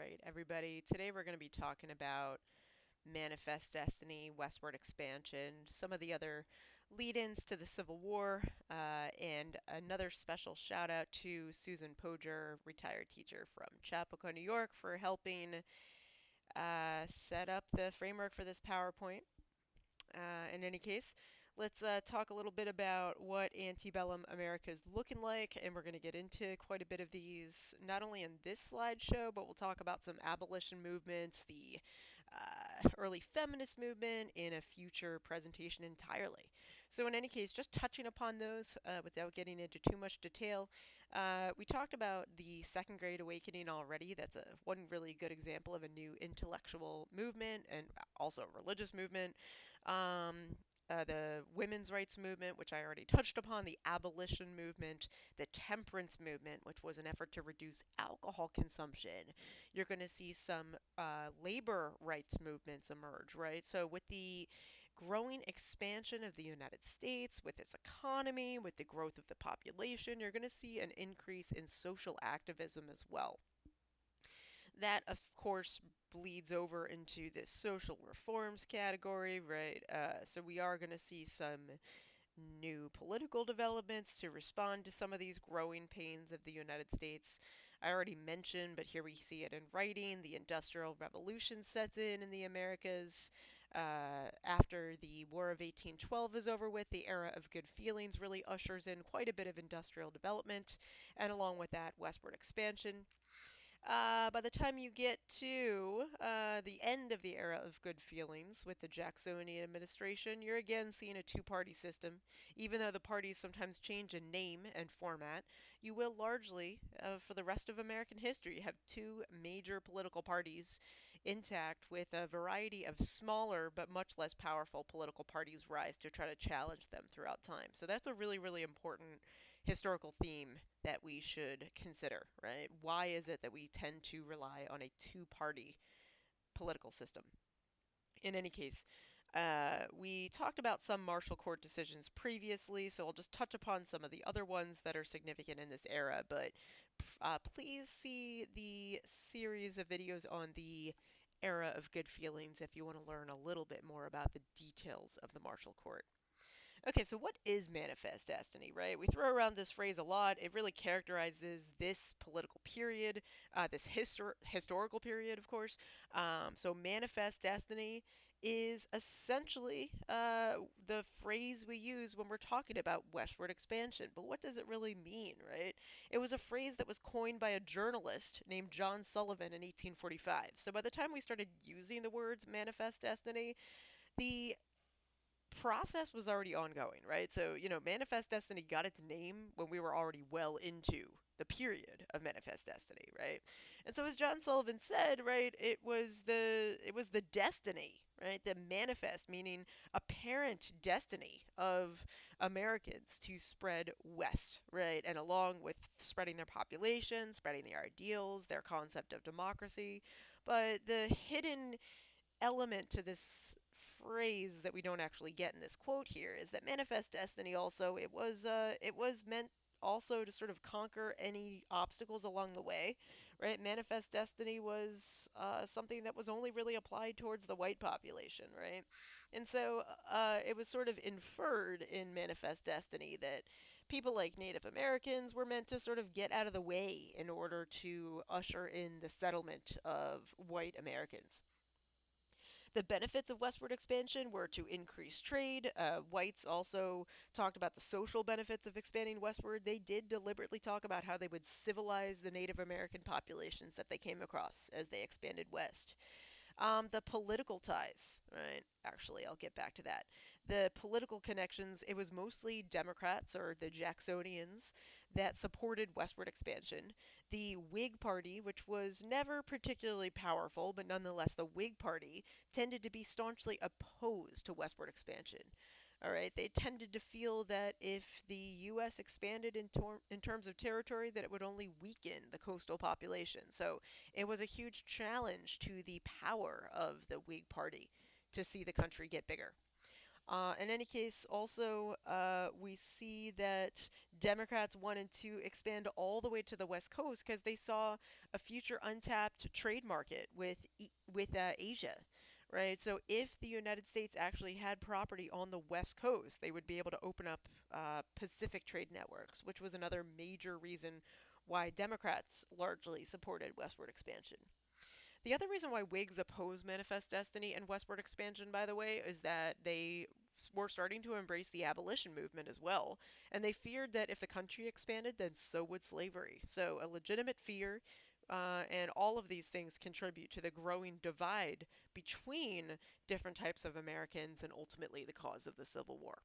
right, everybody. Today we're going to be talking about Manifest Destiny, westward expansion, some of the other lead ins to the Civil War, and another special shout out to Susan Poger, retired teacher from Chapel, New York, for helping set up the framework for this PowerPoint. In any case, let's talk a little bit about what antebellum America is looking like, and we're going to get into quite a bit of these, not only in this slideshow, but we'll talk about some abolition movements, the early feminist movement in a future presentation entirely. So in any case, just touching upon those without getting into too much detail, we talked about the Second Great Awakening already. That's one really good example of a new intellectual movement and also a religious movement. The women's rights movement, which I already touched upon, the abolition movement, the temperance movement, which was an effort to reduce alcohol consumption. You're going to see some labor rights movements emerge, right? So, with the growing expansion of the United States, with its economy, with the growth of the population, you're going to see an increase in social activism as well. That, of course, bleeds over into this social reforms category, right? So we are going to see some new political developments to respond to some of these growing pains of the United States. I already mentioned, but here we see it in writing. The Industrial Revolution sets in the Americas. After the War of 1812 is over with, the era of good feelings really ushers in quite a bit of industrial development, and along with that, westward expansion. By the time you get to the end of the era of good feelings with the Jacksonian administration, you're again seeing a two-party system. Even though the parties sometimes change in name and format, you will largely, for the rest of American history, have two major political parties intact, with a variety of smaller but much less powerful political parties rise to try to challenge them throughout time. So that's a really, really important historical theme that we should consider, right? Why is it that we tend to rely on a two party political system? In any case, we talked about some Marshall Court decisions previously, so I'll just touch upon some of the other ones that are significant in this era. But please see the series of videos on the era of good feelings if you want to learn a little bit more about the details of the Marshall Court. Okay, so what is manifest destiny, right? We throw around this phrase a lot. It really characterizes this political period, this historical period, of course. So, manifest destiny is essentially the phrase we use when we're talking about westward expansion. But what does it really mean, right? It was a phrase that was coined by a journalist named John Sullivan in 1845. So, by the time we started using the words manifest destiny, the process was already ongoing, right? So, Manifest Destiny got its name when we were already well into the period of Manifest Destiny, right? And so as John Sullivan said, right, it was the destiny, right? The manifest, meaning apparent destiny of Americans to spread west, right? And along with spreading their population, spreading their ideals, their concept of democracy. But the hidden element to this phrase that we don't actually get in this quote here is that manifest destiny also it was meant also to sort of conquer any obstacles along the way, right? Manifest destiny was something that was only really applied towards the white population, right? And so it was sort of inferred in manifest destiny that people like Native Americans were meant to sort of get out of the way in order to usher in the settlement of white Americans. The benefits of westward expansion were to increase trade. Whites also talked about the social benefits of expanding westward. They did deliberately talk about how they would civilize the Native American populations that they came across as they expanded west. The political ties, right? Actually, I'll get back to that. The political connections, it was mostly Democrats or the Jacksonians that supported westward expansion. The Whig Party, which was never particularly powerful, but nonetheless the Whig Party, tended to be staunchly opposed to westward expansion. All right, they tended to feel that if the U.S. expanded in terms of territory, that it would only weaken the coastal population. So it was a huge challenge to the power of the Whig Party to see the country get bigger. In any case, also, we see that Democrats wanted to expand all the way to the West Coast because they saw a future untapped trade market with Asia, right? So if the United States actually had property on the West Coast, they would be able to open up Pacific trade networks, which was another major reason why Democrats largely supported westward expansion. The other reason why Whigs oppose Manifest Destiny and westward expansion, by the way, is that they were starting to embrace the abolition movement as well, and they feared that if the country expanded, then so would slavery. So, a legitimate fear, and all of these things contribute to the growing divide between different types of Americans and ultimately the cause of the Civil War.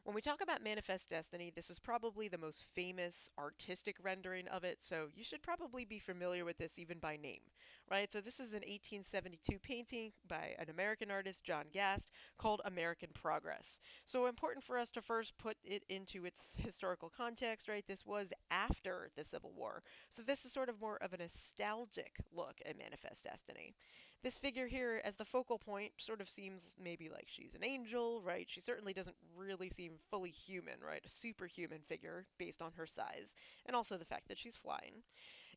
When we talk about Manifest Destiny, this is probably the most famous artistic rendering of it, so you should probably be familiar with this even by name, right? So this is an 1872 painting by an American artist, John Gast, called American Progress. So important for us to first put it into its historical context, right? This was after the Civil War. So this is sort of more of a nostalgic look at Manifest Destiny. This figure here, as the focal point, sort of seems maybe like she's an angel, right? She certainly doesn't really seem fully human, right? A superhuman figure based on her size, and also the fact that she's flying.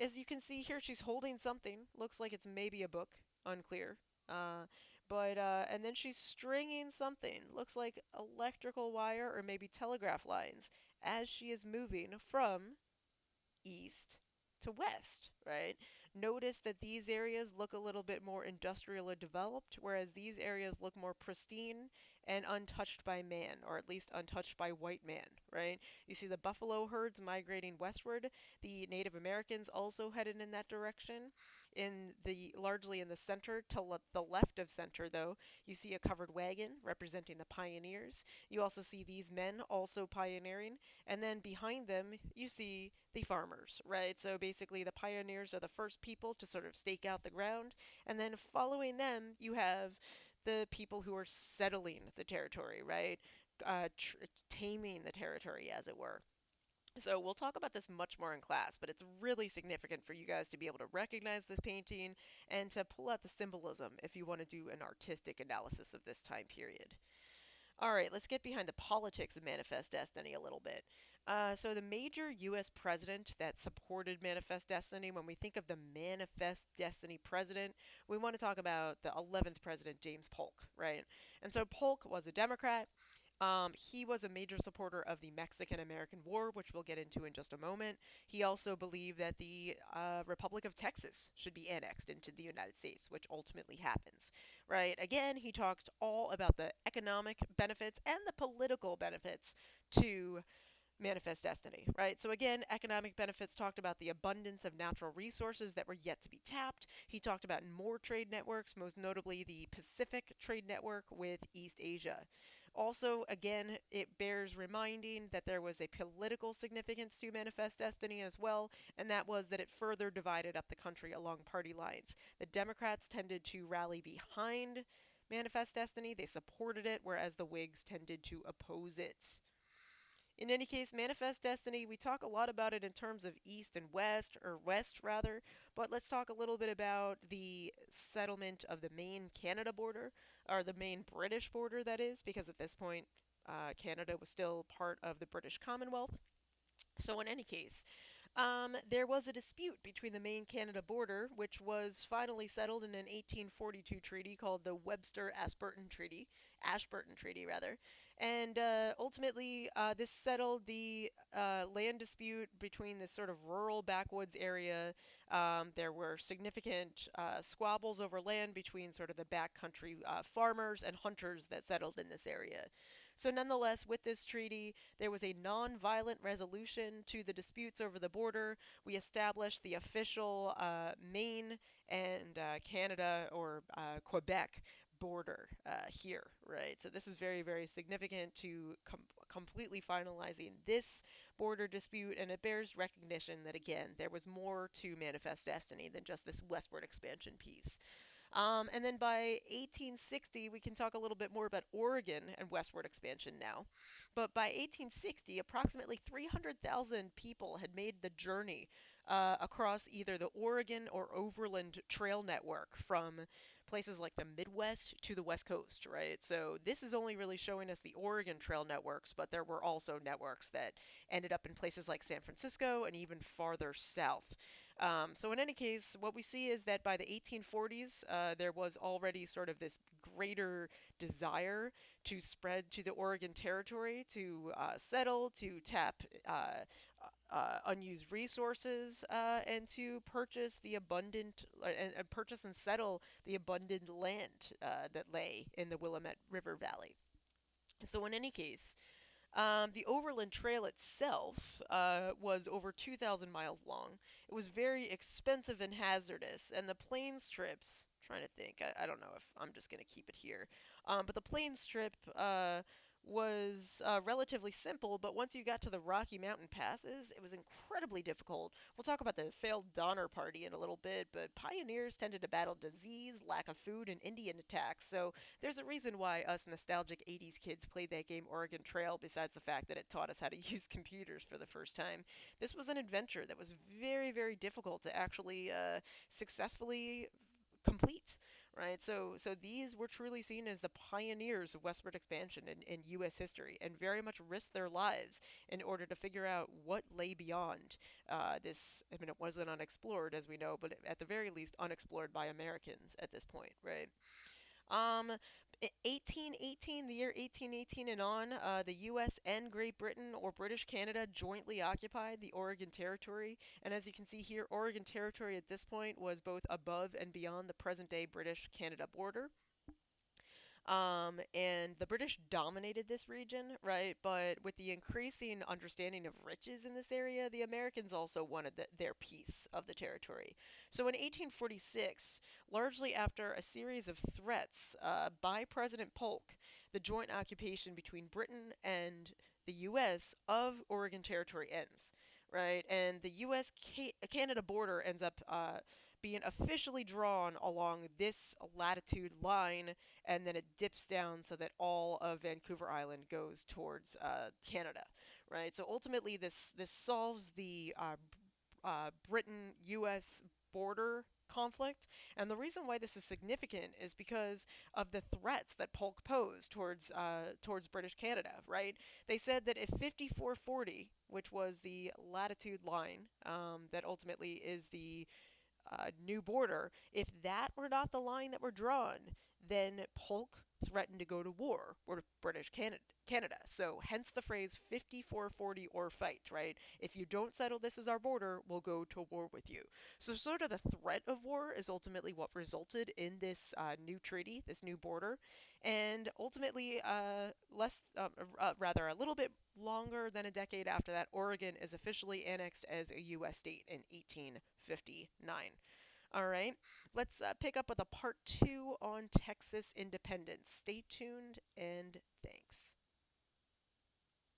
As you can see here, she's holding something. Looks like it's maybe a book, unclear. Uh, and then she's stringing something. Looks like electrical wire or maybe telegraph lines as she is moving from east to west, right? Notice that these areas look a little bit more industrially developed, whereas these areas look more pristine and untouched by man, or at least untouched by white man, right? You see the buffalo herds migrating westward. The Native Americans also headed in that direction. Largely in the center to the left of center, though, you see a covered wagon representing the pioneers. You also see these men also pioneering, and then behind them, you see the farmers, right? So basically, the pioneers are the first people to sort of stake out the ground, and then following them, you have the people who are settling the territory, right? Taming the territory, as it were. So we'll talk about this much more in class, but it's really significant for you guys to be able to recognize this painting and to pull out the symbolism if you want to do an artistic analysis of this time period. All right, let's get behind the politics of Manifest Destiny a little bit. So, the major U.S. president that supported Manifest Destiny, when we think of the Manifest Destiny president, we want to talk about the 11th president, James Polk, right? And so, Polk was a Democrat. He was a major supporter of the Mexican American War, which we'll get into in just a moment. He also believed that the Republic of Texas should be annexed into the United States, which ultimately happens. Right? Again, he talked all about the economic benefits and the political benefits to Manifest Destiny, right? So again, economic benefits talked about the abundance of natural resources that were yet to be tapped. He talked about more trade networks, most notably the Pacific Trade Network with East Asia. Also, again, it bears reminding that there was a political significance to Manifest Destiny as well, and that was that it further divided up the country along party lines. The Democrats tended to rally behind Manifest Destiny, they supported it, whereas the Whigs tended to oppose it. In any case, Manifest Destiny, we talk a lot about it in terms of East and West, or West rather, but let's talk a little bit about the settlement of the Maine Canada border, or the Maine British border, that is, because at this point, Canada was still part of the British Commonwealth. So, in any case, there was a dispute between the Maine Canada border, which was finally settled in an 1842 treaty called the Ashburton Treaty rather, and ultimately this settled the land dispute between this sort of rural backwoods area. There were significant squabbles over land between sort of the backcountry farmers and hunters that settled in this area. So, nonetheless, with this treaty, there was a non-violent resolution to the disputes over the border. We established the official Maine and Canada or Quebec border here, right? So this is very, very significant to completely finalizing this border dispute, and it bears recognition that, again, there was more to Manifest Destiny than just this westward expansion piece. And then by 1860, we can talk a little bit more about Oregon and westward expansion now. But by 1860, approximately 300,000 people had made the journey across either the Oregon or Overland Trail network from places like the Midwest to the West Coast, right? So this is only really showing us the Oregon Trail networks, but there were also networks that ended up in places like San Francisco and even farther south. So in any case, what we see is that by the 1840s, there was already sort of this greater desire to spread to the Oregon Territory, to settle, to tap unused resources, and to purchase the abundant and purchase and settle the abundant land that lay in the Willamette River Valley. So in any case, the Overland Trail itself was over 2,000 miles long. It was very expensive and hazardous, and the plains trips. Trying to think, I don't know if I'm just going to keep it here. But the plains trip was relatively simple, but once you got to the Rocky Mountain passes, it was incredibly difficult. We'll talk about the failed Donner Party in a little bit, but pioneers tended to battle disease, lack of food, and Indian attacks, so there's a reason why us nostalgic 80s kids played that game Oregon Trail, besides the fact that it taught us how to use computers for the first time. This was an adventure that was very, very difficult to actually successfully complete. Right, so these were truly seen as the pioneers of westward expansion in U.S. history, and very much risked their lives in order to figure out what lay beyond this. I mean, it wasn't unexplored, as we know, but at the very least, unexplored by Americans at this point, right? Um, 1818, the year 1818 and on, the U.S. and Great Britain or British Canada jointly occupied the Oregon Territory. And as you can see here, Oregon Territory at this point was both above and beyond the present day British Canada border. And the British dominated this region, right? But with the increasing understanding of riches in this area, the Americans also wanted their piece of the territory. So in 1846, largely after a series of threats by President Polk, the joint occupation between Britain and the U.S. of Oregon Territory ends, right? And the U.S. Canada border ends up being officially drawn along this latitude line, and then it dips down so that all of Vancouver Island goes towards Canada, right? So ultimately, this solves the Britain-U.S. border conflict, and the reason why this is significant is because of the threats that Polk posed towards British Canada. Right? They said that if 5440, which was the latitude line that ultimately is the new border, if that were not the line that were drawn, then Polk threatened to go to war with British Canada. So hence the phrase 5440 or fight, right? If you don't settle this as our border, we'll go to war with you. So sort of the threat of war is ultimately what resulted in this new treaty, this new border, and ultimately rather a little bit longer than a decade after that, Oregon is officially annexed as a U.S. state in 1859. All right, let's pick up with a part two on Texas independence. Stay tuned and